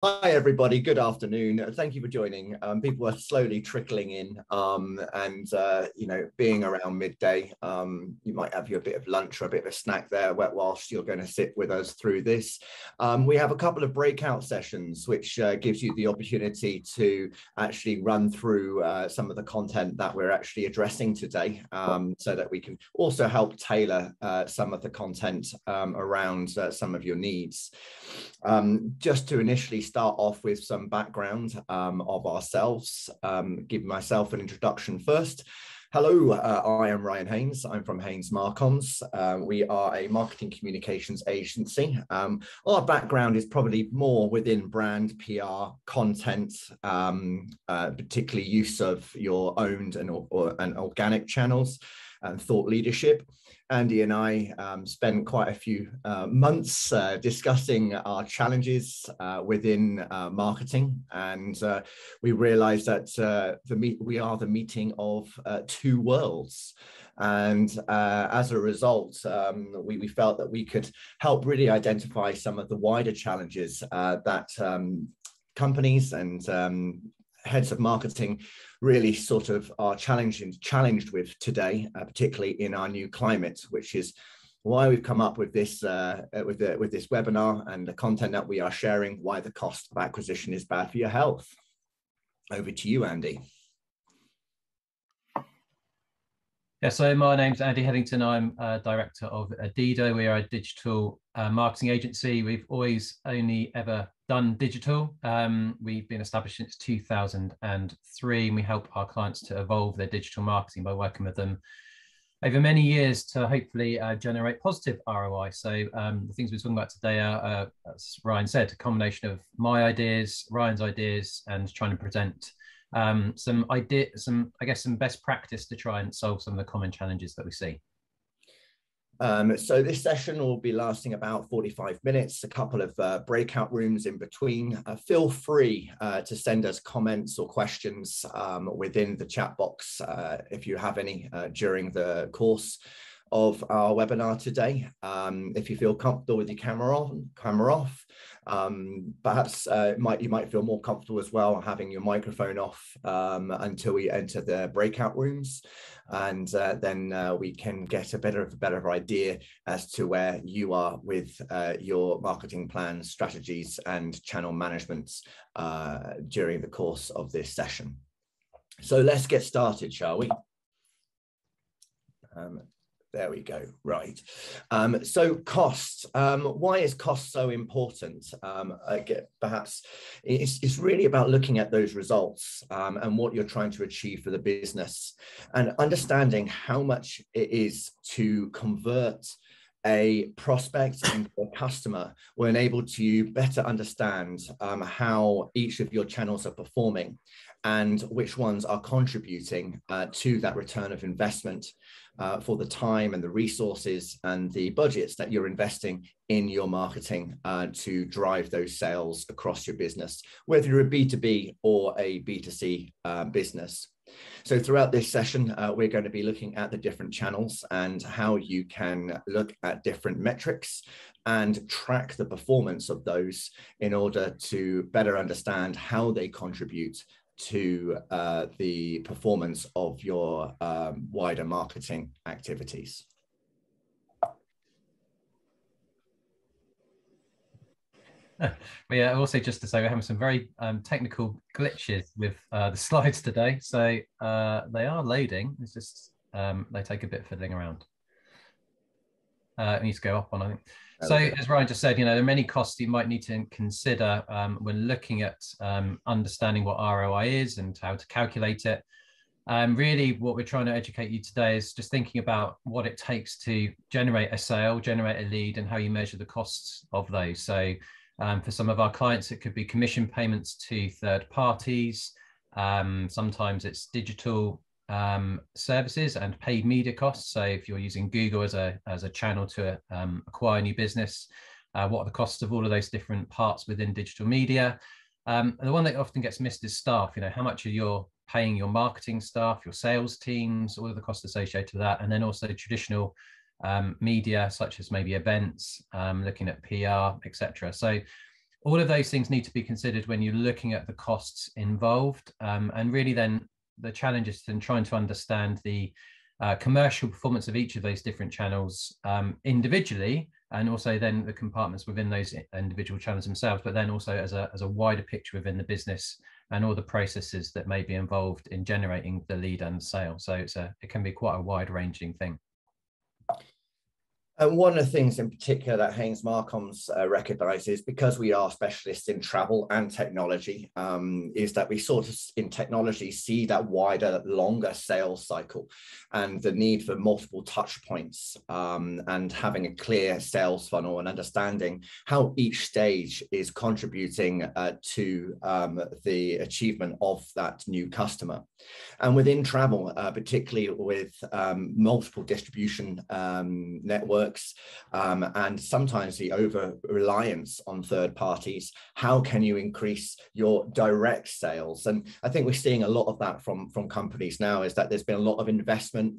Hi, everybody. Good afternoon. Thank you for joining. People are slowly trickling in, being around midday, you might have your bit of lunch or a bit of a snack there whilst you're going to sit with us through this. We have a couple of breakout sessions, which gives you the opportunity to actually run through some of the content that we're actually addressing today, so that we can also help tailor some of the content around some of your needs. Just to initially start off with some background of ourselves, give myself an introduction first. Hello, I am Ryan Haynes. I'm from Haynes Marcoms. We are a marketing communications agency. Our background is probably more within brand, PR, content, particularly use of your owned and organic channels and thought leadership. Andy and I spent quite a few months discussing our challenges within marketing, and we realized that we are the meeting of two worlds. And as a result, we felt that we could help really identify some of the wider challenges that companies and heads of marketing really sort of are challenged with today, particularly in our new climate, which is why we've come up with this with this webinar and the content that we are sharing, why the cost of acquisition is bad for your health. Over to you, Andy. Yeah, so my name's Andy Headington. I'm director of Adido. We are a digital marketing agency. We've always only ever done digital. We've been established since 2003, and we help our clients to evolve their digital marketing by working with them over many years to hopefully generate positive ROI. So the things we're talking about today are, as Ryan said, a combination of my ideas, Ryan's ideas, and trying to present some best practice to try and solve some of the common challenges that we see. So this session will be lasting about 45 minutes, a couple of breakout rooms in between. Feel free to send us comments or questions within the chat box if you have any during the course of our webinar today. If you feel comfortable with your camera off, perhaps you might feel more comfortable as well having your microphone off until we enter the breakout rooms, and then we can get a better idea as to where you are with your marketing plans, strategies, and channel management during the course of this session. So let's get started, shall we? There we go. Right. So costs. Why is cost so important? Perhaps it's really about looking at those results and what you're trying to achieve for the business, and understanding how much it is to convert a prospect into a customer will enable you better understand how each of your channels are performing and which ones are contributing to that return of investment for the time and the resources and the budgets that you're investing in your marketing to drive those sales across your business, whether you're a B2B or a B2C business. So throughout this session, we're going to be looking at the different channels and how you can look at different metrics and track the performance of those in order to better understand how they contribute to the performance of your wider marketing activities. Yeah, also just to say we're having some very technical glitches with the slides today, so they are loading. It's just they take a bit of fiddling around. It needs to go up one, I think. So as Ryan just said, there are many costs you might need to consider when looking at understanding what ROI is and how to calculate it. Really what we're trying to educate you today is just thinking about what it takes to generate a sale, generate a lead, and how you measure the costs of those. So for some of our clients, it could be commission payments to third parties. Sometimes it's digital services and paid media costs. So if you're using Google as a channel to acquire new business, what are the costs of all of those different parts within digital media? And the one that often gets missed is staff. How much are you paying your marketing staff, your sales teams, all of the costs associated with that, and then also traditional media such as maybe events, looking at PR, etc. So all of those things need to be considered when you're looking at the costs involved. And really then the challenge is then trying to understand the commercial performance of each of those different channels individually, and also then the compartments within those individual channels themselves, but then also as a wider picture within the business and all the processes that may be involved in generating the lead and sale. So it can be quite a wide ranging thing. And one of the things in particular that Haynes Marcoms recognises, because we are specialists in travel and technology, is that we sort of in technology see that wider, longer sales cycle and the need for multiple touch points, and having a clear sales funnel and understanding how each stage is contributing to the achievement of that new customer. And within travel, particularly with multiple distribution networks, and sometimes the over reliance on third parties, how can you increase your direct sales? And I think we're seeing a lot of that from companies now, is that there's been a lot of investment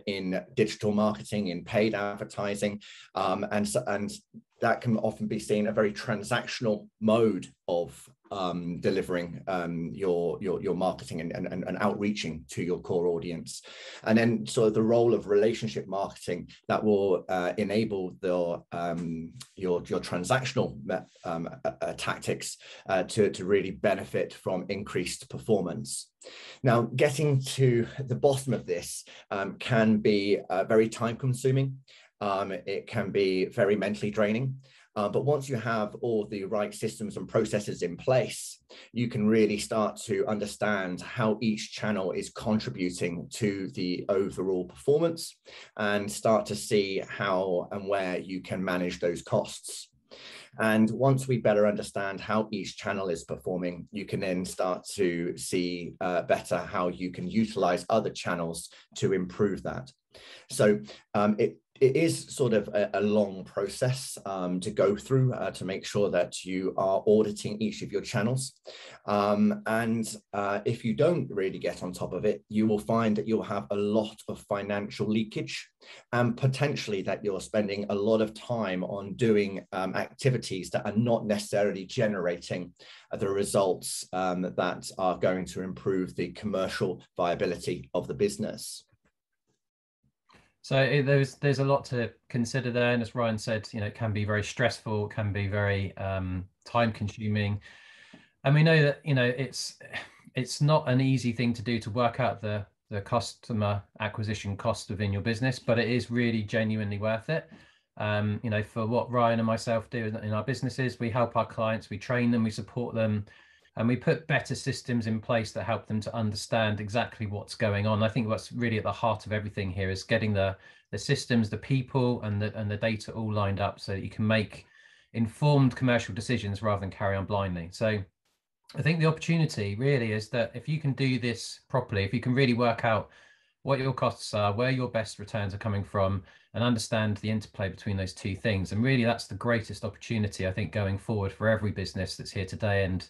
in digital marketing, in paid advertising, and that can often be seen a very transactional mode of delivering your marketing and outreaching to your core audience. And then sort of the role of relationship marketing that will enable your transactional tactics to really benefit from increased performance. Now, getting to the bottom of this can be very time consuming. It can be very mentally draining. But once you have all the right systems and processes in place, you can really start to understand how each channel is contributing to the overall performance and start to see how and where you can manage those costs. And once we better understand how each channel is performing, you can then start to see better how you can utilize other channels to improve that. So it is sort of a long process to go through to make sure that you are auditing each of your channels. And if you don't really get on top of it, you will find that you'll have a lot of financial leakage, and potentially that you're spending a lot of time on doing activities that are not necessarily generating the results that are going to improve the commercial viability of the business. So there's a lot to consider there, and as Ryan said, it can be very stressful, can be very time consuming, and we know that it's not an easy thing to do to work out the customer acquisition cost within your business, but it is really genuinely worth it. For what Ryan and myself do in our businesses, we help our clients, we train them, we support them, and we put better systems in place that help them to understand exactly what's going on. I think what's really at the heart of everything here is getting the systems, the people, and the data all lined up so that you can make informed commercial decisions rather than carry on blindly. So I think the opportunity really is that if you can do this properly, if you can really work out what your costs are, where your best returns are coming from, and understand the interplay between those two things. And really that's the greatest opportunity, I think, going forward for every business that's here today and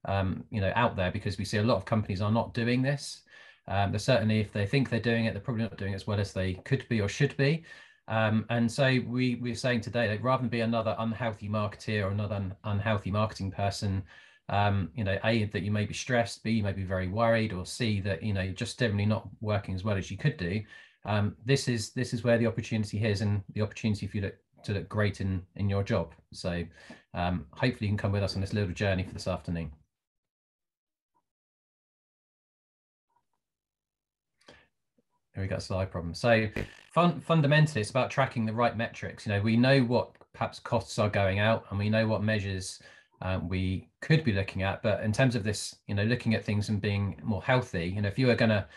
out there, because we see a lot of companies are not doing this. They're certainly, if they think they're doing it, they're probably not doing it as well as they could be or should be. And so we're saying today that rather than be another unhealthy marketeer or another unhealthy marketing person, A, that you may be stressed, B, you may be very worried, or C, that you're just generally not working as well as you could do. This is where the opportunity is, and the opportunity for you to look great in your job. So hopefully you can come with us on this little journey for this afternoon. Here we got a slide problem. So fundamentally, it's about tracking the right metrics. We know what perhaps costs are going out, and we know what measures we could be looking at. But in terms of this, looking at things and being more healthy, if you were going to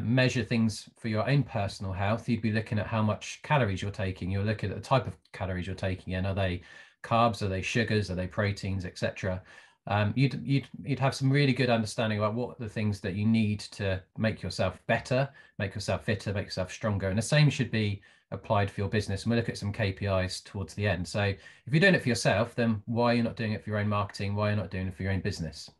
measure things for your own personal health, you'd be looking at how much calories you're taking. You're looking at the type of calories you're taking in. Are they carbs? Are they sugars? Are they proteins, etc.? You'd have some really good understanding about what the things that you need to make yourself better, make yourself fitter, make yourself stronger. And the same should be applied for your business. And we'll look at some KPIs towards the end. So if you're doing it for yourself, then why are you not doing it for your own marketing? Why are you not doing it for your own business?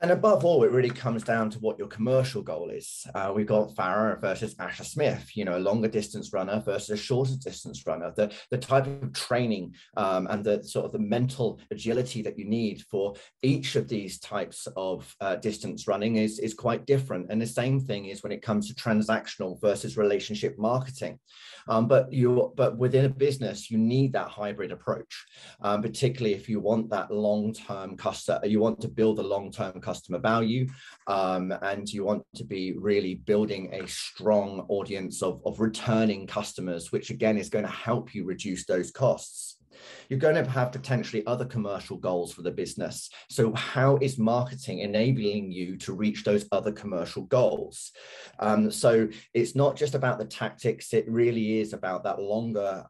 And above all, it really comes down to what your commercial goal is. We've got Farah versus Asher Smith, you know, a longer distance runner versus a shorter distance runner. The type of training and the sort of the mental agility that you need for each of these types of distance running is quite different. And the same thing is when it comes to transactional versus relationship marketing. But within a business, you need that hybrid approach, particularly if you want that long-term customer, you want to build a long-term customer value, and you want to be really building a strong audience of returning customers, which again is going to help you reduce those costs. You're going to have potentially other commercial goals for the business. So how is marketing enabling you to reach those other commercial goals? So it's not just about the tactics, it really is about that longer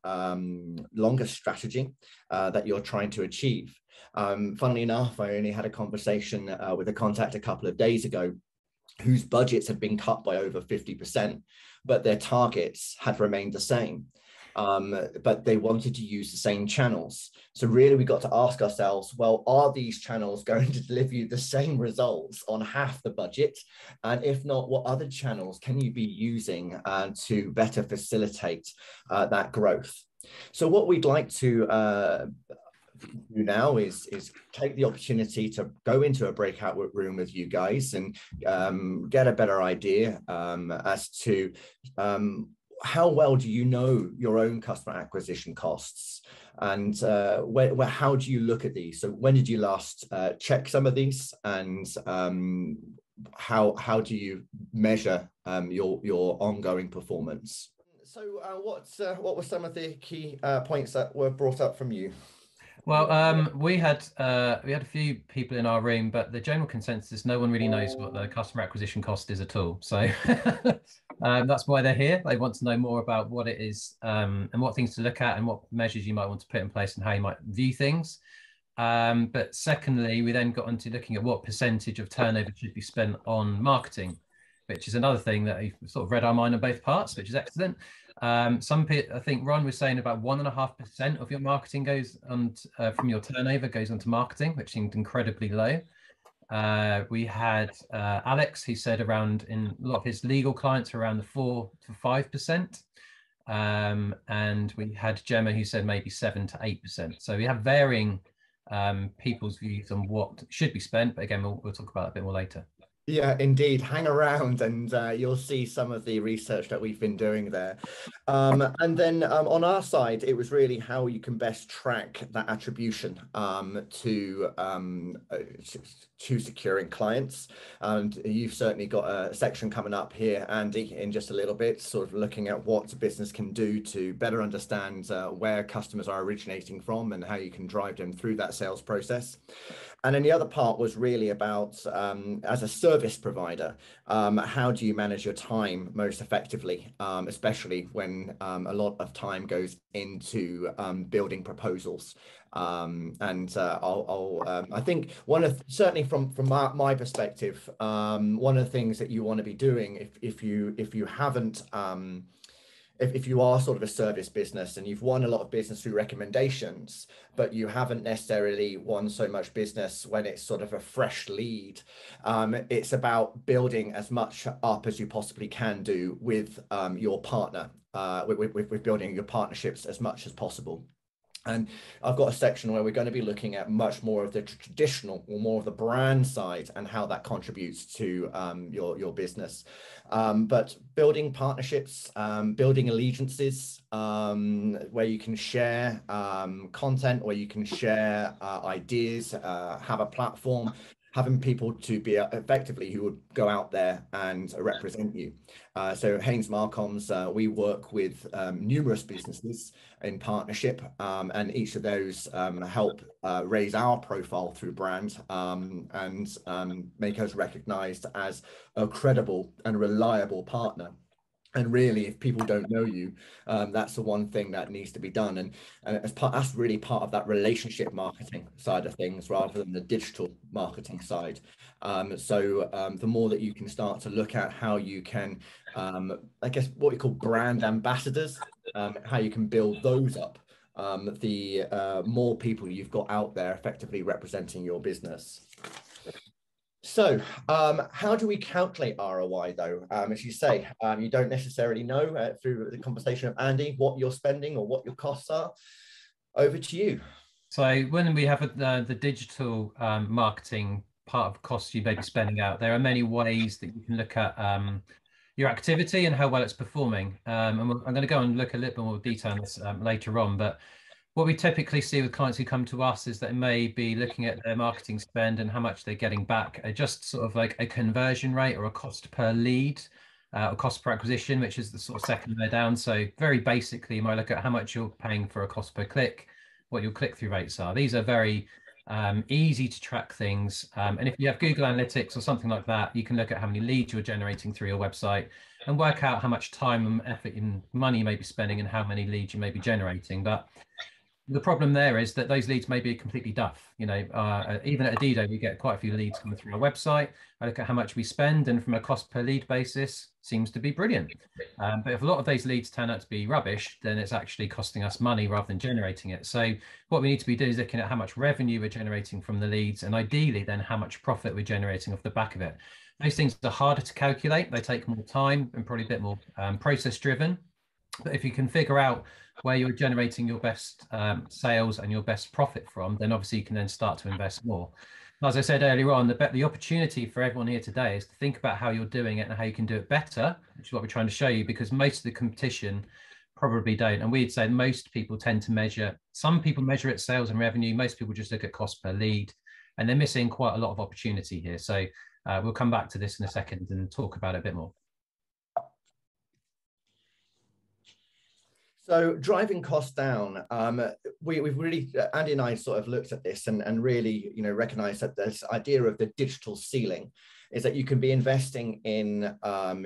strategy that you're trying to achieve. Funnily enough, I only had a conversation with a contact a couple of days ago whose budgets had been cut by over 50%, but their targets had remained the same. But they wanted to use the same channels. So really we got to ask ourselves, well, are these channels going to deliver you the same results on half the budget? And if not, what other channels can you be using to better facilitate that growth? So what we'd like to do now is take the opportunity to go into a breakout room with you guys and get a better idea as to how well do you know your own customer acquisition costs, and how do you look at these? So when did you last check some of these, and how do you measure your ongoing performance? So what were some of the key points that were brought up from you? Well, we had a few people in our room, but the general consensus, no one really knows what the customer acquisition cost is at all. So that's why they're here. They want to know more about what it is, and what things to look at, and what measures you might want to put in place, and how you might view things. But secondly, we then got into looking at what percentage of turnover should be spent on marketing, which is another thing that you've sort of read our mind on both parts, which is excellent. I think Ron was saying about 1.5% of your marketing goes on from your turnover goes onto marketing, which seemed incredibly low. We had Alex, who said around, in a lot of his legal clients, around the 4 to 5%. And we had Gemma, who said maybe 7 to 8%. So we have varying people's views on what should be spent, but again, we'll talk about it a bit more later. Yeah, indeed. Hang around and you'll see some of the research that we've been doing there. And then on our side, it was really how you can best track that attribution to securing clients. And you've certainly got a section coming up here, Andy, in just a little bit, sort of looking at what a business can do to better understand where customers are originating from and how you can drive them through that sales process. And then the other part was really about, as a service provider, how do you manage your time most effectively, especially when a lot of time goes into building proposals. I think certainly from my perspective, one of the things that you want to be doing if you haven't if you are sort of a service business and you've won a lot of business through recommendations, but you haven't necessarily won so much business when it's sort of a fresh lead, it's about building as much up as you possibly can do with your partner, with building your partnerships as much as possible. And I've got a section where we're going to be looking at much more of the traditional or more of the brand side and how that contributes to your business. But building partnerships, building allegiances, where you can share content, where you can share ideas, have a platform, having people to be effectively who would go out there and represent you. So Haynes Marcoms, we work with numerous businesses in partnership, and each of those help raise our profile through brand and make us recognized as a credible and reliable partner. And really, if people don't know you, that's the one thing that needs to be done. And that's really part of that relationship marketing side of things rather than the digital marketing side. So the more that you can start to look at how you can, I guess, what we call brand ambassadors, how you can build those up, the more people you've got out there effectively representing your business. So how do we calculate ROI though? As you say, you don't necessarily know through the conversation of Andy what you're spending or what your costs are. Over to you. So when we have the digital marketing part of costs you may be spending out, there are many ways that you can look at your activity and how well it's performing. And I'm going to go and look a little bit more detail on this later on. But what we typically see with clients who come to us is that they may be looking at their marketing spend and how much they're getting back, just sort of like a conversion rate or a cost per lead. Or cost per acquisition, which is the sort of second layer down. So very basically, you might look at how much you're paying for a cost per click, what your click-through rates are. These are very easy to track things. And if you have Google Analytics or something like that, you can look at how many leads you're generating through your website and work out how much time and effort and money you may be spending and how many leads you may be generating. But the problem there is that those leads may be completely duff. You know, even at Adido, we get quite a few leads coming through our website. I look at how much we spend, and from a cost per lead basis, seems to be brilliant. But if a lot of those leads turn out to be rubbish, then it's actually costing us money rather than generating it. So what we need to be doing is looking at how much revenue we're generating from the leads, and ideally then how much profit we're generating off the back of it. Those things are harder to calculate. They take more time and probably a bit more process driven. But if you can figure out where you're generating your best sales and your best profit from, then obviously you can then start to invest more. As I said earlier on, the opportunity for everyone here today is to think about how you're doing it and how you can do it better, which is what we're trying to show you, because most of the competition probably don't. And we'd say most people tend to measure, some people measure it sales and revenue, most people just look at cost per lead, and they're missing quite a lot of opportunity here. So we'll come back to this in a second and talk about it a bit more. So driving costs down, we've really, Andy and I sort of looked at this and really, you know, recognized that this idea of the digital ceiling is that you can be investing in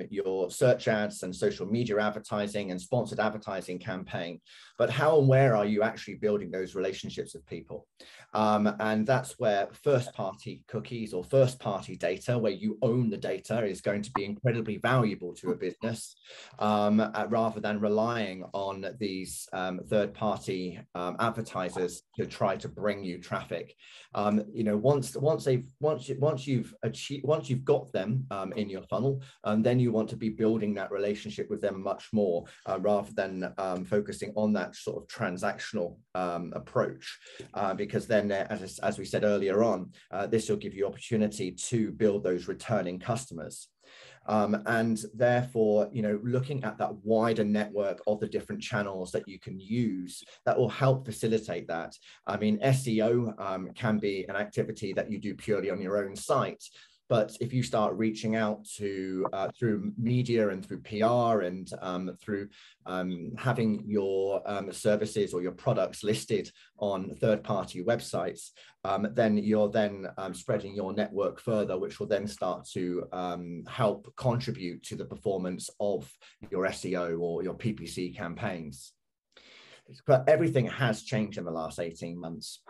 your search ads and social media advertising and sponsored advertising campaign, but how and where are you actually building those relationships with people? And that's where first-party cookies or first-party data, where you own the data, is going to be incredibly valuable to a business, rather than relying on these third-party advertisers to try to bring you traffic. You know, once you've got them in your funnel, then you want to be building that relationship with them much more, rather than focusing on that sort of transactional approach, because then, as we said earlier on, this will give you opportunity to build those returning customers. And therefore, you know, looking at that wider network of the different channels that you can use, that will help facilitate that. I mean, SEO can be an activity that you do purely on your own site. But if you start reaching out to through media and through PR and through having your services or your products listed on third-party websites, then you're then spreading your network further, which will then start to help contribute to the performance of your SEO or your PPC campaigns. But everything has changed in the last 18 months.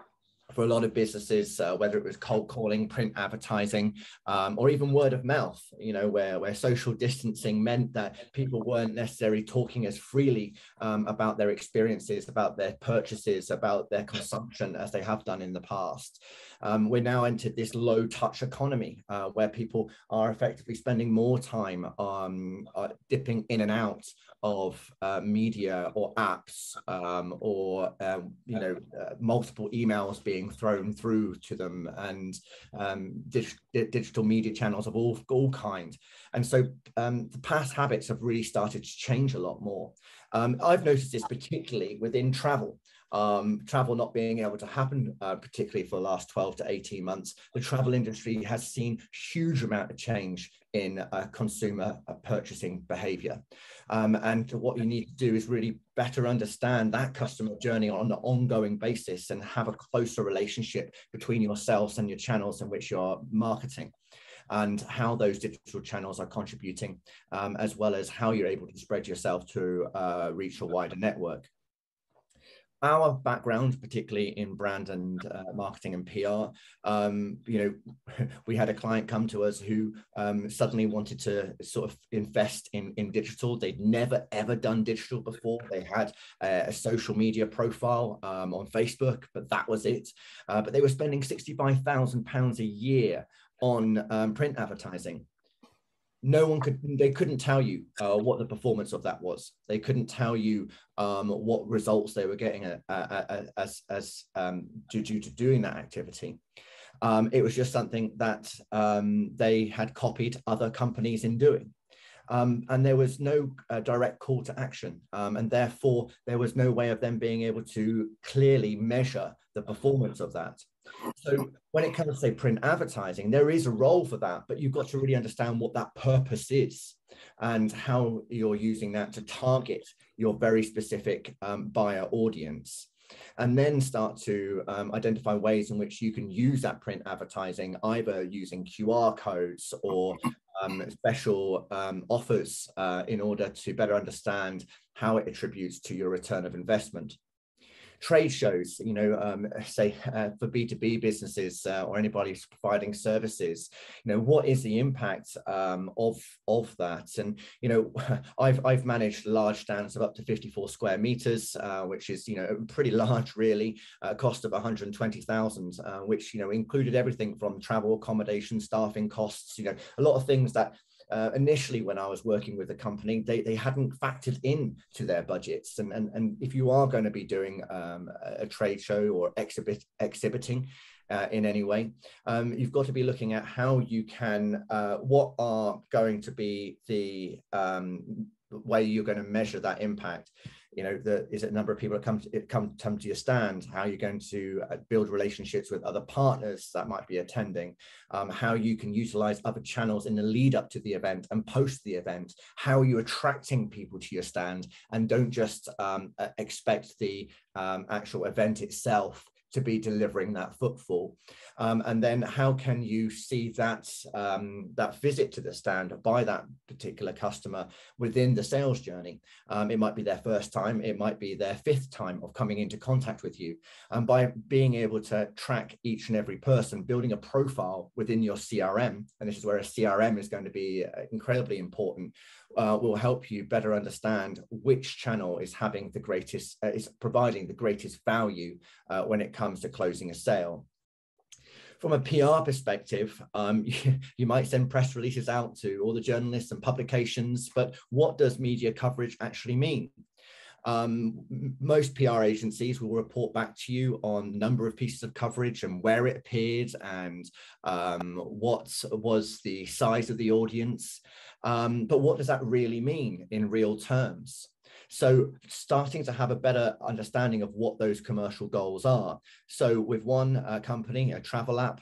For a lot of businesses, whether it was cold calling, print advertising, or even word of mouth, you know, where social distancing meant that people weren't necessarily talking as freely about their experiences, about their purchases, about their consumption as they have done in the past. We're now entered this low touch economy where people are effectively spending more time dipping in and out of media or apps, or you know, multiple emails being thrown through to them, and digital media channels of all kinds. And so the past habits have really started to change a lot more. I've noticed this particularly within travel. Travel not being able to happen, particularly for the last 12 to 18 months, the travel industry has seen huge amount of change in consumer purchasing behavior. And what you need to do is really better understand that customer journey on an ongoing basis and have a closer relationship between yourselves and your channels in which you're marketing, and how those digital channels are contributing, as well as how you're able to spread yourself to reach a wider network. Our background, particularly in brand and marketing and PR, we had a client come to us who suddenly wanted to sort of invest in digital. They'd never, ever done digital before. They had a social media profile on Facebook, but that was it. But they were spending £65,000 a year on print advertising. They couldn't tell you what the performance of that was. They couldn't tell you what results they were getting due to doing that activity. It was just something that they had copied other companies in doing. And there was no direct call to action. And therefore, there was no way of them being able to clearly measure the performance of that. So when it comes to, say, print advertising, there is a role for that, but you've got to really understand what that purpose is and how you're using that to target your very specific buyer audience. And then start to identify ways in which you can use that print advertising, either using QR codes or special offers in order to better understand how it attributes to your return of investment. Trade shows, say for B2B businesses or anybody who's providing services, what is the impact of that? And I've managed large stands of up to 54 square meters, which is pretty large, really, cost of 120,000, which included everything from travel, accommodation, staffing costs, a lot of things that initially, when I was working with the company, they hadn't factored in to their budgets. And if you are going to be doing a trade show or exhibiting in any way, you've got to be looking at how you can, what are going to be the way you're going to measure that impact. Is it a number of people that come to your stand? How you're going to build relationships with other partners that might be attending? How you can utilize other channels in the lead up to the event and post the event? How are you attracting people to your stand? And don't just expect the actual event itself to be delivering that footfall. And then how can you see that that visit to the stand by that particular customer within the sales journey? It might be their first time, it might be their fifth time of coming into contact with you. And by being able to track each and every person, building a profile within your CRM, and this is where a CRM is going to be incredibly important, will help you better understand which channel is having the greatest, is providing the greatest value when it comes to closing a sale. From a PR perspective, you might send press releases out to all the journalists and publications, but what does media coverage actually mean? Most PR agencies will report back to you on number of pieces of coverage and where it appeared and what was the size of the audience. But what does that really mean in real terms? So starting to have a better understanding of what those commercial goals are. So with one company, a travel app,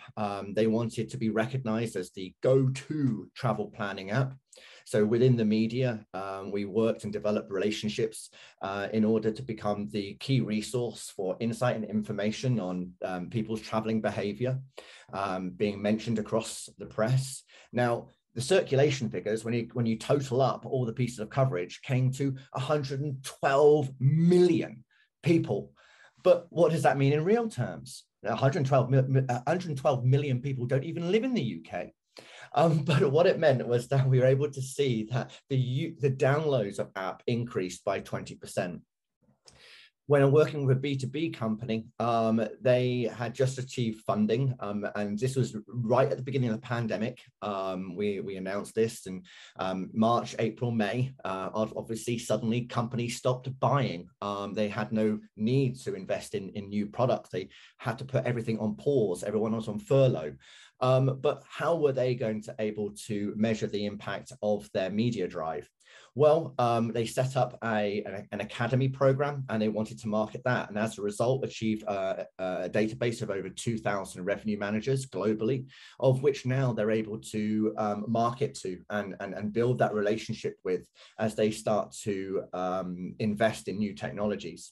they wanted to be recognized as the go-to travel planning app. So within the media, we worked and developed relationships in order to become the key resource for insight and information on people's traveling behavior being mentioned across the press. Now, the circulation figures, when you total up all the pieces of coverage, came to 112 million people. But what does that mean in real terms? 112 million people don't even live in the UK. But what it meant was that we were able to see that the downloads of app increased by 20%. When I'm working with a B2B company, they had just achieved funding, and this was right at the beginning of the pandemic. We announced this in March, April, May. Obviously, suddenly companies stopped buying. They had no need to invest in new products. They had to put everything on pause. Everyone was on furlough. But how were they going to able to measure the impact of their media drive? Well, they set up an academy program and they wanted to market that. And as a result, achieved a database of over 2,000 revenue managers globally, of which now they're able to market to and build that relationship with as they start to invest in new technologies.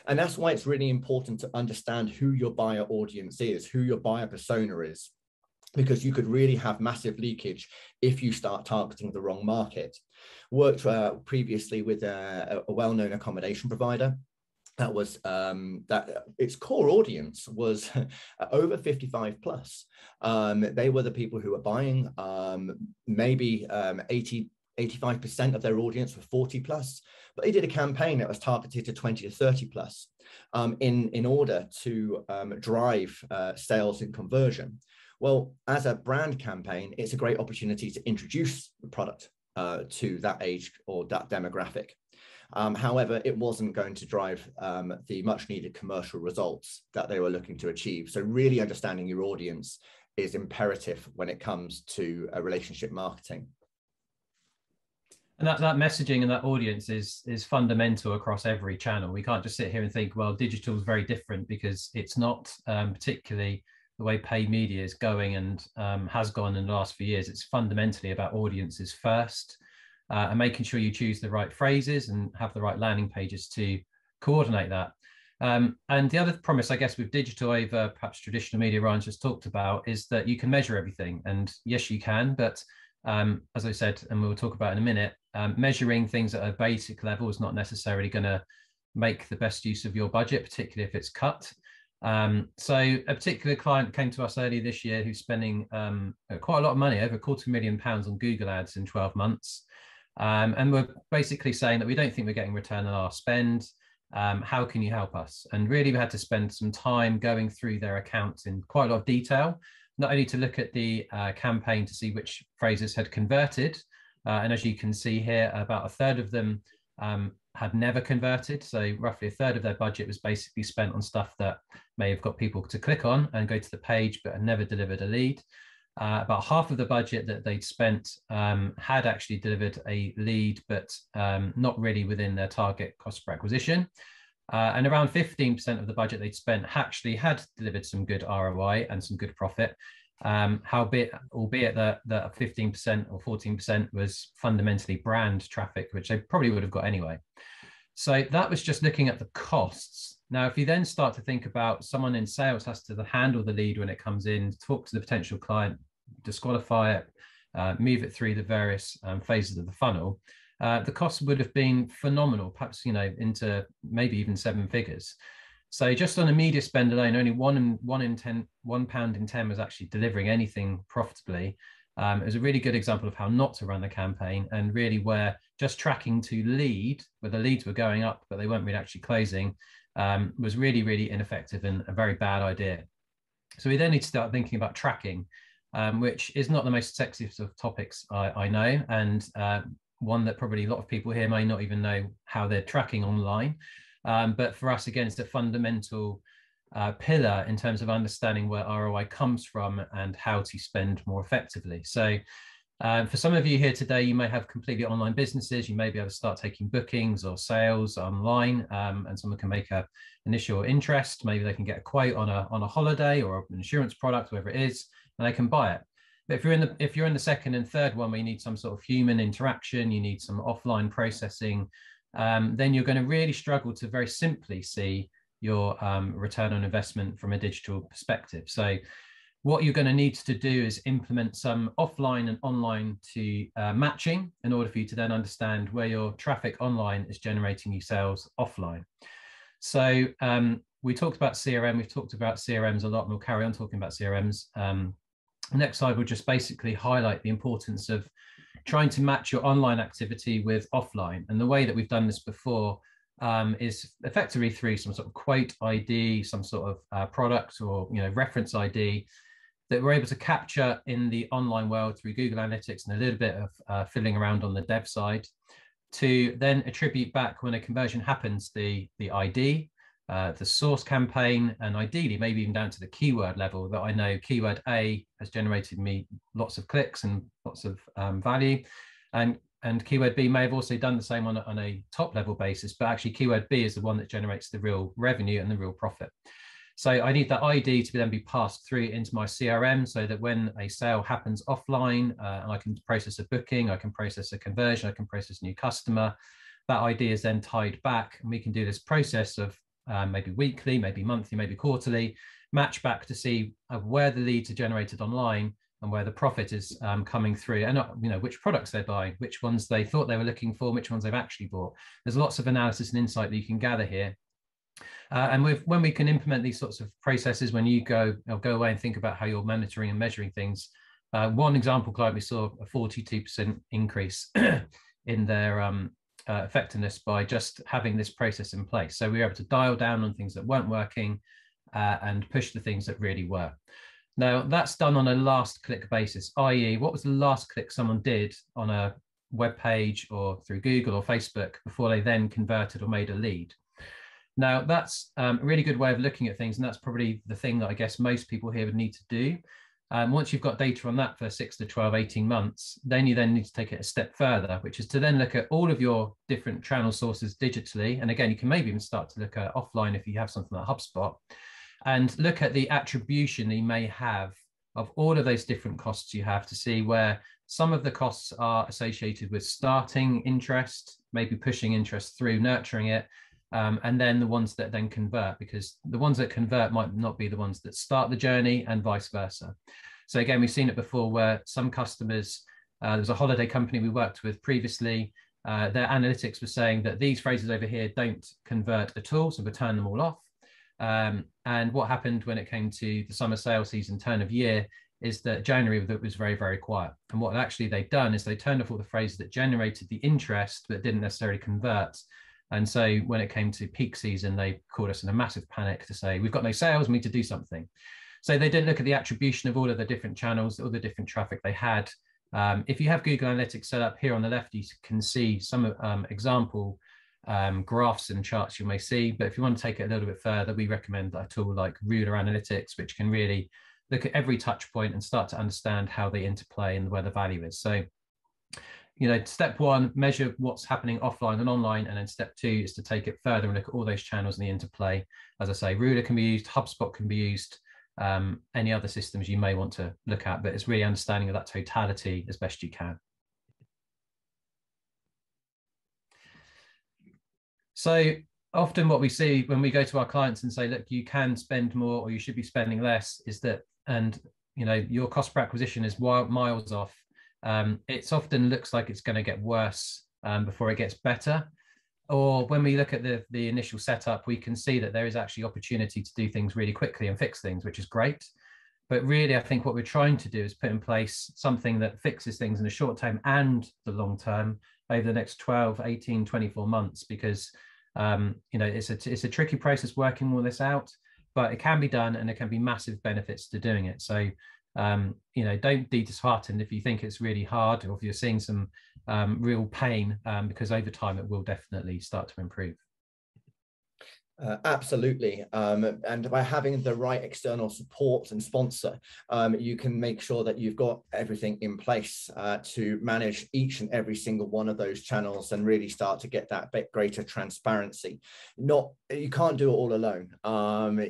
And that's why it's really important to understand who your buyer audience is, who your buyer persona is, because you could really have massive leakage if you start targeting the wrong market. Worked previously with a well-known accommodation provider. that was that its core audience was over 55 plus. They were the people who were buying. Maybe 85% of their audience were 40 plus, but they did a campaign that was targeted to 20 to 30 plus in order to drive sales and conversion. Well, as a brand campaign, it's a great opportunity to introduce the product to that age or that demographic. However, it wasn't going to drive the much needed commercial results that they were looking to achieve. So really understanding your audience is imperative when it comes to relationship marketing. And that messaging and that audience is fundamental across every channel. We can't just sit here and think, well, digital is very different, because it's not, particularly the way paid media is going and has gone in the last few years. It's fundamentally about audiences first. And making sure you choose the right phrases and have the right landing pages to coordinate that. And the other promise, I guess, with digital over perhaps traditional media Ryan's just talked about, is that you can measure everything. And yes, you can, but as I said, and we'll talk about in a minute, measuring things at a basic level is not necessarily going to make the best use of your budget, particularly if it's cut. So a particular client came to us earlier this year who's spending quite a lot of money, over £250,000 on Google ads in 12 months. And we're basically saying that we don't think we're getting return on our spend. How can you help us? And really, we had to spend some time going through their accounts in quite a lot of detail, not only to look at the campaign to see which phrases had converted. And as you can see here, about a third of them had never converted. So roughly a third of their budget was basically spent on stuff that may have got people to click on and go to the page, but had never delivered a lead. About half of the budget that they'd spent had actually delivered a lead, but not really within their target cost per acquisition. And around 15% of the budget they'd spent actually had delivered some good ROI and some good profit, albeit that 15% or 14% was fundamentally brand traffic, which they probably would have got anyway. So that was just looking at the costs. Now, if you then start to think about someone in sales has to handle the lead when it comes in, talk to the potential client, disqualify it, move it through the various phases of the funnel, the cost would have been phenomenal, perhaps, into maybe even 7 figures. So just on a media spend alone, only £1 in 10 was actually delivering anything profitably. It was a really good example of how not to run the campaign, and really where just tracking to lead, where the leads were going up, but they weren't really actually closing, was really, really ineffective and a very bad idea. So we then need to start thinking about tracking, which is not the most sexiest of topics I know, and one that probably a lot of people here may not even know how they're tracking online. But for us, again, it's a fundamental pillar in terms of understanding where ROI comes from and how to spend more effectively. So for some of you here today, you may have completely online businesses. You may be able to start taking bookings or sales online, and someone can make an initial interest. Maybe they can get a quote on a holiday or an insurance product, whatever it is, and they can buy it. But if you're in the second and third one, where you need some sort of human interaction, you need some offline processing, then you're going to really struggle to very simply see your return on investment from a digital perspective. So what you're going to need to do is implement some offline and online to matching, in order for you to then understand where your traffic online is generating you sales offline. So we talked about CRM, we've talked about CRMs a lot, and we'll carry on talking about CRMs. Next slide will just basically highlight the importance of trying to match your online activity with offline. And the way that we've done this before is effectively through some sort of quote ID, some sort of product or reference ID that we're able to capture in the online world through Google Analytics and a little bit of fiddling around on the dev side, to then attribute back when a conversion happens the ID, the source campaign, and ideally maybe even down to the keyword level, that I know keyword A has generated me lots of clicks and lots of value, and keyword B may have also done the same on a top level basis, but actually keyword B is the one that generates the real revenue and the real profit. So I need that ID to then be passed through into my CRM, so that when a sale happens offline, and I can process a booking, I can process a conversion, I can process a new customer, that ID is then tied back, and we can do this process of maybe weekly, maybe monthly, maybe quarterly, match back to see where the leads are generated online and where the profit is coming through, and which products they're buying, which ones they thought they were looking for, which ones they've actually bought. There's lots of analysis and insight that you can gather here. And when we can implement these sorts of processes, when you go away and think about how you're monitoring and measuring things, one example client, we saw a 42% increase in their effectiveness by just having this process in place. So we were able to dial down on things that weren't working and push the things that really were. Now, that's done on a last click basis, i.e. what was the last click someone did on a web page or through Google or Facebook before they then converted or made a lead. Now, that's a really good way of looking at things, and that's probably the thing that I guess most people here would need to do. Once you've got data on that for 6 to 12, 18 months, then you then need to take it a step further, which is to then look at all of your different channel sources digitally. And again, you can maybe even start to look at offline if you have something like HubSpot, and look at the attribution you may have of all of those different costs you have to see where some of the costs are associated with starting interest, maybe pushing interest through, nurturing it, and then the ones that then convert, because the ones that convert might not be the ones that start the journey and vice versa. So again, we've seen it before where some customers, there was a holiday company we worked with previously, their analytics were saying that these phrases over here don't convert at all, so we turn them all off. And what happened when it came to the summer sales season turn of year is that January was very, very quiet. And what actually they've done is they turned off all the phrases that generated the interest but didn't necessarily convert. And so when it came to peak season, they called us in a massive panic to say, we've got no sales, we need to do something. So they didn't look at the attribution of all of the different channels, all the different traffic they had. If you have Google Analytics set up here on the left, you can see some example graphs and charts you may see. But if you want to take it a little bit further, we recommend a tool like Ruler Analytics, which can really look at every touch point and start to understand how they interplay and where the value is. So, you know, step one, measure what's happening offline and online. And then step two is to take it further and look at all those channels and the interplay. As I say, Ruler can be used, HubSpot can be used, any other systems you may want to look at, but it's really understanding of that totality as best you can. So often what we see when we go to our clients and say, look, you can spend more or you should be spending less, is that, and you know, your cost per acquisition is miles off. It often looks like it's going to get worse before it gets better. Or when we look at the initial setup, we can see that there is actually opportunity to do things really quickly and fix things, which is great. But really, I think what we're trying to do is put in place something that fixes things in the short term and the long term over the next 12, 18, 24 months, because you know, it's a tricky process working all this out, but it can be done and there can be massive benefits to doing it. So you know, don't be disheartened if you think it's really hard or if you're seeing some real pain, because over time it will definitely start to improve. Absolutely. And by having the right external support and sponsor, you can make sure that you've got everything in place to manage each and every single one of those channels and really start to get that bit greater transparency. You can't do it all alone.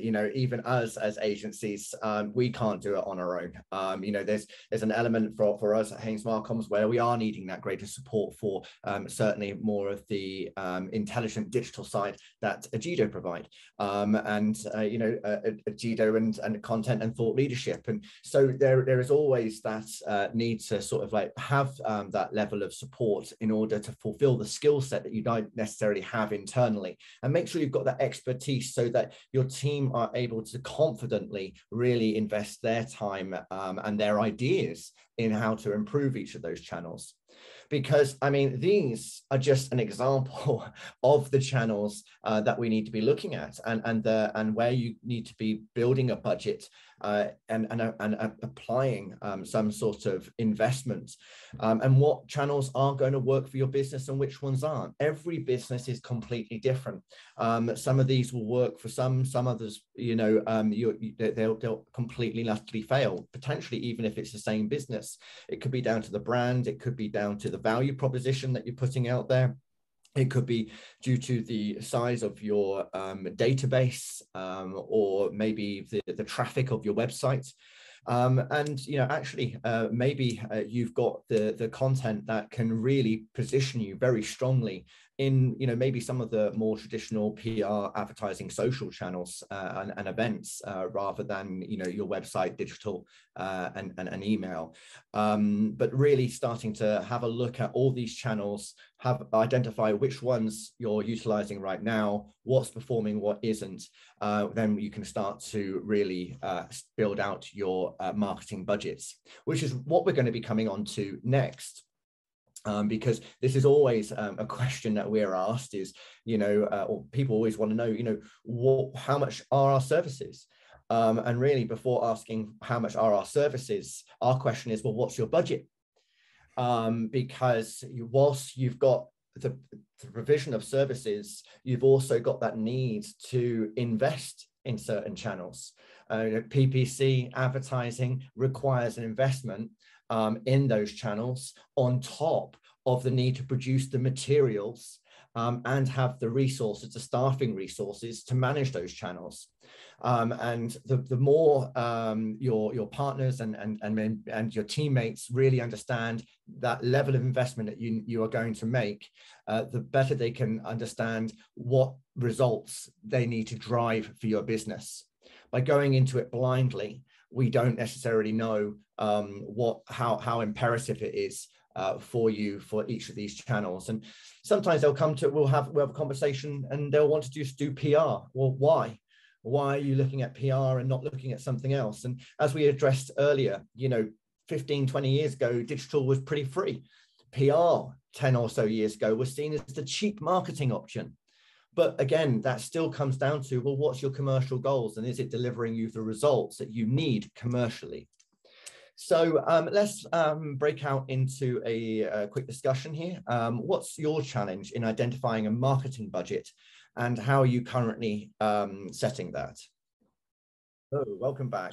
You know, even us as agencies, we can't do it on our own. You know, there's an element for us at Haines Marcoms where we are needing that greater support for certainly more of the intelligent digital side that Agido provide, and you know, Agido and content and thought leadership. And so there is always that need to sort of like have that level of support in order to fulfill the skill set that you don't necessarily have internally, and make sure you've got that expertise so that your team are able to confidently really invest their time and their ideas in how to improve each of those channels. Because I mean, these are just an example of the channels that we need to be looking at, and where you need to be building a budget and applying some sort of investment, and what channels are going to work for your business and which ones aren't. Every business is completely different. Some of these will work for some others, you know, they'll completely and utterly fail, potentially even if it's the same business. It could be down to the brand, it could be down to the value proposition that you're putting out there. It could be due to the size of your database, or maybe the traffic of your website. And you know, actually maybe you've got the content that can really position you very strongly in, you know, maybe some of the more traditional PR advertising social channels and events rather than, you know, your website, digital and email. But really starting to have a look at all these channels, identify which ones you're utilizing right now, what's performing, what isn't. Then you can start to really build out your marketing budgets, which is what we're going to be coming on to next. Because this is always a question that we're asked is, you know, or people always want to know, you know, how much are our services? And really, before asking how much are our services, our question is, well, what's your budget? Because whilst you've got the provision of services, you've also got that need to invest in certain channels. PPC advertising requires an investment in those channels on top of the need to produce the materials and have the resources, the staffing resources to manage those channels. And the more your partners and your teammates really understand that level of investment that you are going to make, the better they can understand what results they need to drive for your business. By going into it blindly, we don't necessarily know how imperative it is for you for each of these channels. And sometimes we'll have a conversation and they'll want to just do PR. Well, why? Why are you looking at PR and not looking at something else? And as we addressed earlier, you know, 15, 20 years ago, digital was pretty free. PR 10 or so years ago was seen as the cheap marketing option. But again, that still comes down to, well, what's your commercial goals? And is it delivering you the results that you need commercially? So let's break out into a quick discussion here. What's your challenge in identifying a marketing budget, and how are you currently setting that? Oh, welcome back.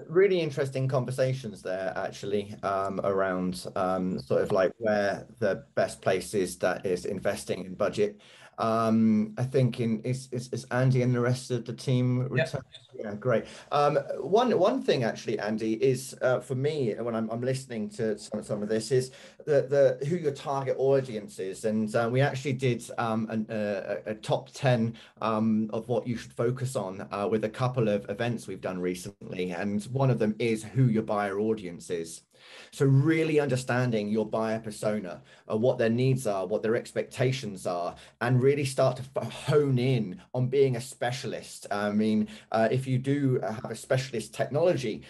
Really interesting conversations there, actually, around sort of like where the best place is that is investing in budget. I think is Andy and the rest of the team return? Yeah, great. One thing actually, Andy, is for me when I'm listening to some of this is who your target audience is, and we actually did a top 10 of what you should focus on with a couple of events we've done recently, and one of them is who your buyer audience is. So really understanding your buyer persona, what their needs are, what their expectations are, and really start to hone in on being a specialist. I mean, if you do have a specialist technology,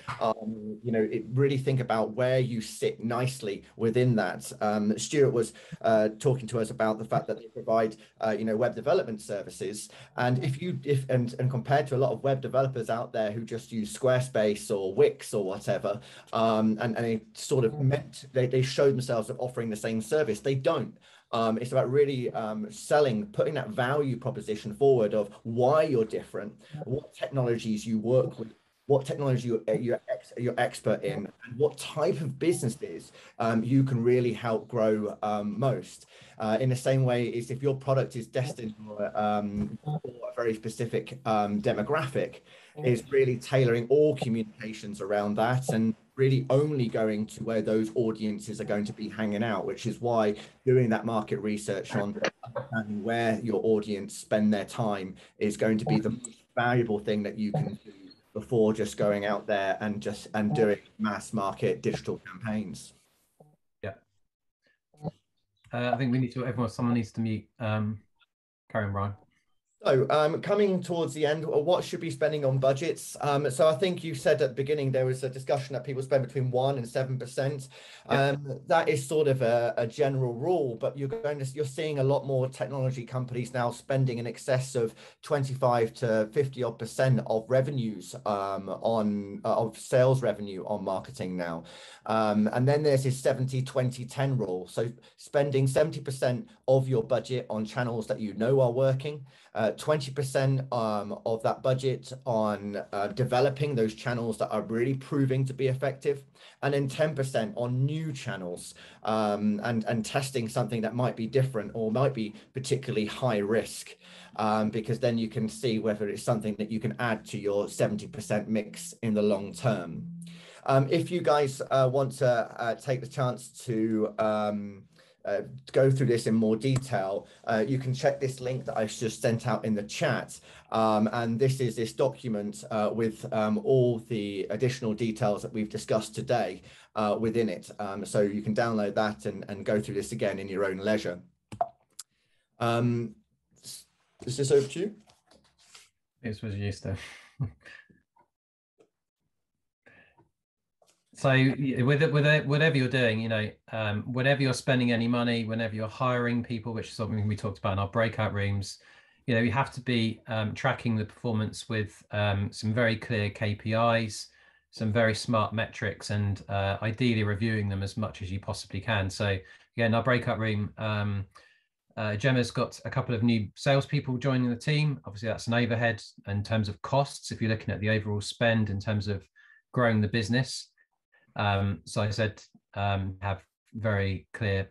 you know, really think about where you sit nicely within that. Stuart was talking to us about the fact that they provide, you know, web development services. And and compared to a lot of web developers out there who just use Squarespace or Wix or whatever, and they sort of they showed themselves of offering the same service. They don't. It's about really putting that value proposition forward of why you're different, what technologies you work with, what technology you're expert in, and what type of businesses you can really help grow most. In the same way is if your product is destined for a very specific demographic, is really tailoring all communications around that and really only going to where those audiences are going to be hanging out, which is why doing that market research on understanding where your audience spend their time is going to be the most valuable thing that you can do before just going out there and doing mass market digital campaigns. Yeah. I think someone needs to mute. Carry on, Brian. So coming towards the end, what should be spending on budgets? So I think you said at the beginning there was a discussion that people spend between 1% and 7%. That is sort of a general rule, but you're seeing a lot more technology companies now spending in excess of 25 to 50% of revenues of sales revenue on marketing now. And then there's this 70-20-10 rule. So spending 70% of your budget on channels that you know are working, 20% of that budget on developing those channels that are really proving to be effective, and then 10% on new channels and testing something that might be different or might be particularly high risk, because then you can see whether it's something that you can add to your 70% mix in the long term. If you guys want to take the chance to go through this in more detail, you can check this link that I just sent out in the chat. And this is this document with all the additional details that we've discussed today within it. So you can download that and go through this again in your own leisure. Is this over to you? This was used to. So whatever you're doing, whenever you're spending any money, whenever you're hiring people, which is something we talked about in our breakout rooms, you have to be tracking the performance with some very clear KPIs, some very smart metrics, and ideally reviewing them as much as you possibly can. So again, our breakout room, Gemma's got a couple of new salespeople joining the team. Obviously, that's an overhead in terms of costs if you're looking at the overall spend in terms of growing the business. So I said, have very clear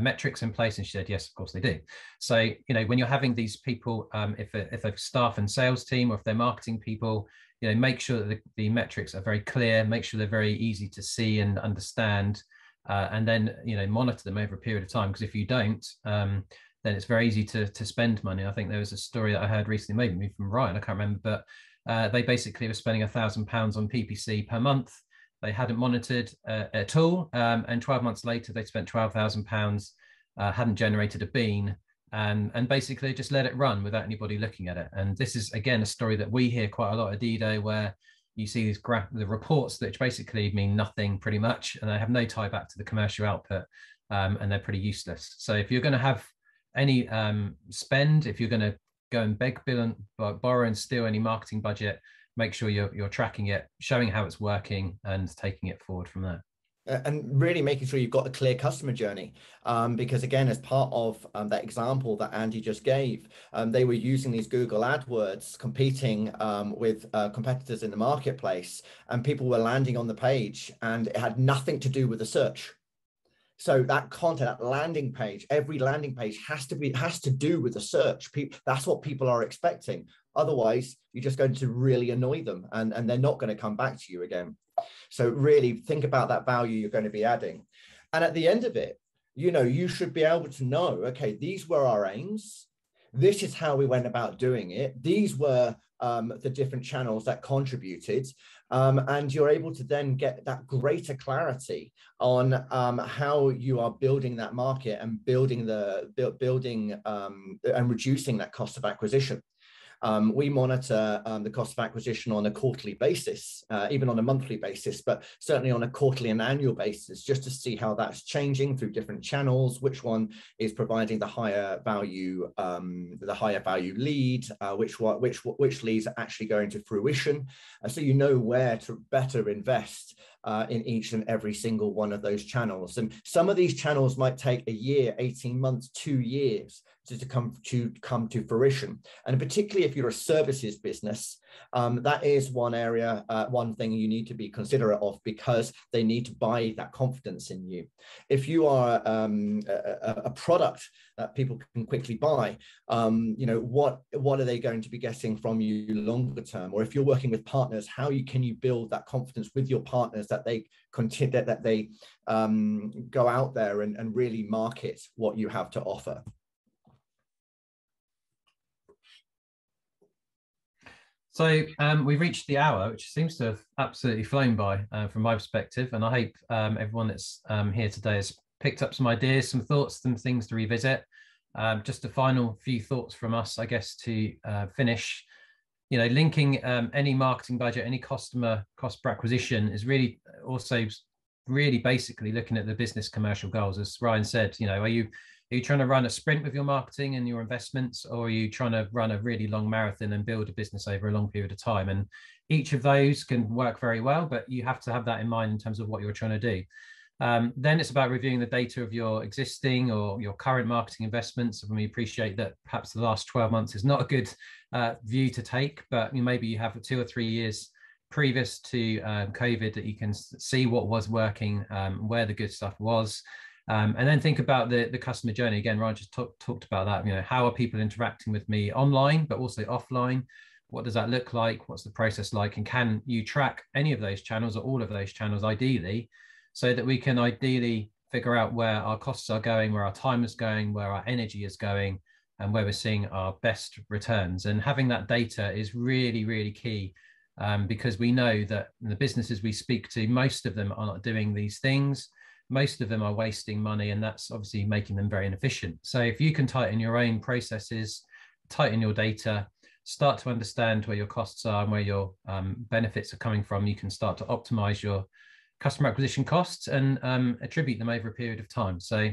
metrics in place, and she said, yes, of course they do. So, when you're having these people, if a staff and sales team, or if they're marketing people, make sure that the metrics are very clear, make sure they're very easy to see and understand, and then, monitor them over a period of time. Because if you don't, then it's very easy to spend money. I think there was a story that I heard recently, maybe from Ryan, I can't remember, but they basically were spending £1,000 on PPC per month. They hadn't monitored at all, and 12 months later, they spent £12,000, hadn't generated a bean, and basically just let it run without anybody looking at it. And this is, again, a story that we hear quite a lot at Dido, where you see these the reports that basically mean nothing pretty much, and they have no tie back to the commercial output, and they're pretty useless. So if you're going to have any spend, if you're going to go and beg, borrow and steal any marketing budget, make sure you're tracking it, showing how it's working, and taking it forward from there. And really making sure you've got a clear customer journey, because again, as part of that example that Andy just gave, they were using these Google AdWords, competing with competitors in the marketplace, and people were landing on the page, and it had nothing to do with the search. So that content, that landing page, every landing page has to do with the search. That's what people are expecting. Otherwise, you're just going to really annoy them, and they're not going to come back to you again. So really think about that value you're going to be adding. And at the end of it, you should be able to know, okay, these were our aims. This is how we went about doing it. These were the different channels that contributed. And you're able to then get that greater clarity on how you are building that market and building and reducing that cost of acquisition. We monitor the cost of acquisition on a quarterly basis, even on a monthly basis, but certainly on a quarterly and annual basis, just to see how that's changing through different channels, which one is providing the higher value lead, which leads are actually going to fruition. So you know where to better invest in each and every single one of those channels. And some of these channels might take a year, 18 months, 2 years to come to fruition. And particularly if you're a services business, that is one area, one thing you need to be considerate of, because they need to buy that confidence in you. If you are a product that people can quickly buy, what are they going to be getting from you longer term? Or if you're working with partners, how can you build that confidence with your partners that they continue, that they go out there and really market what you have to offer? So we've reached the hour, which seems to have absolutely flown by from my perspective. And I hope everyone that's here today has picked up some ideas, some thoughts, some things to revisit. Just a final few thoughts from us, I guess, to finish. Linking any marketing budget, any cost per acquisition is really also really basically looking at the business commercial goals. As Ryan said, are you trying to run a sprint with your marketing and your investments, or are you trying to run a really long marathon and build a business over a long period of time? And each of those can work very well, but you have to have that in mind in terms of what you're trying to do. Then it's about reviewing the data of your existing or your current marketing investments. And we appreciate that perhaps the last 12 months is not a good view to take, but maybe you have 2 or 3 years previous to COVID that you can see what was working, where the good stuff was. And then think about the customer journey. Again, Ryan just talked about that. How are people interacting with me online, but also offline? What does that look like? What's the process like? And can you track any of those channels or all of those channels ideally, so that we can ideally figure out where our costs are going, where our time is going, where our energy is going, and where we're seeing our best returns. And having that data is really, really key, because we know that the businesses we speak to, most of them are not doing these things. Most of them are wasting money, and that's obviously making them very inefficient. So if you can tighten your own processes, tighten your data, start to understand where your costs are and where your benefits are coming from, you can start to optimize your customer acquisition costs and attribute them over a period of time. So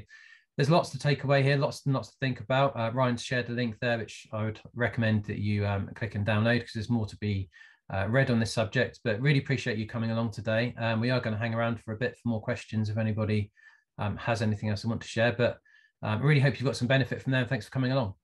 there's lots to take away here, lots to think about. Ryan's shared a link there, which I would recommend that you click and download, because there's more to be read on this subject. But really appreciate you coming along today. We are going to hang around for a bit for more questions if anybody has anything else they want to share. But really hope you've got some benefit from there. Thanks for coming along.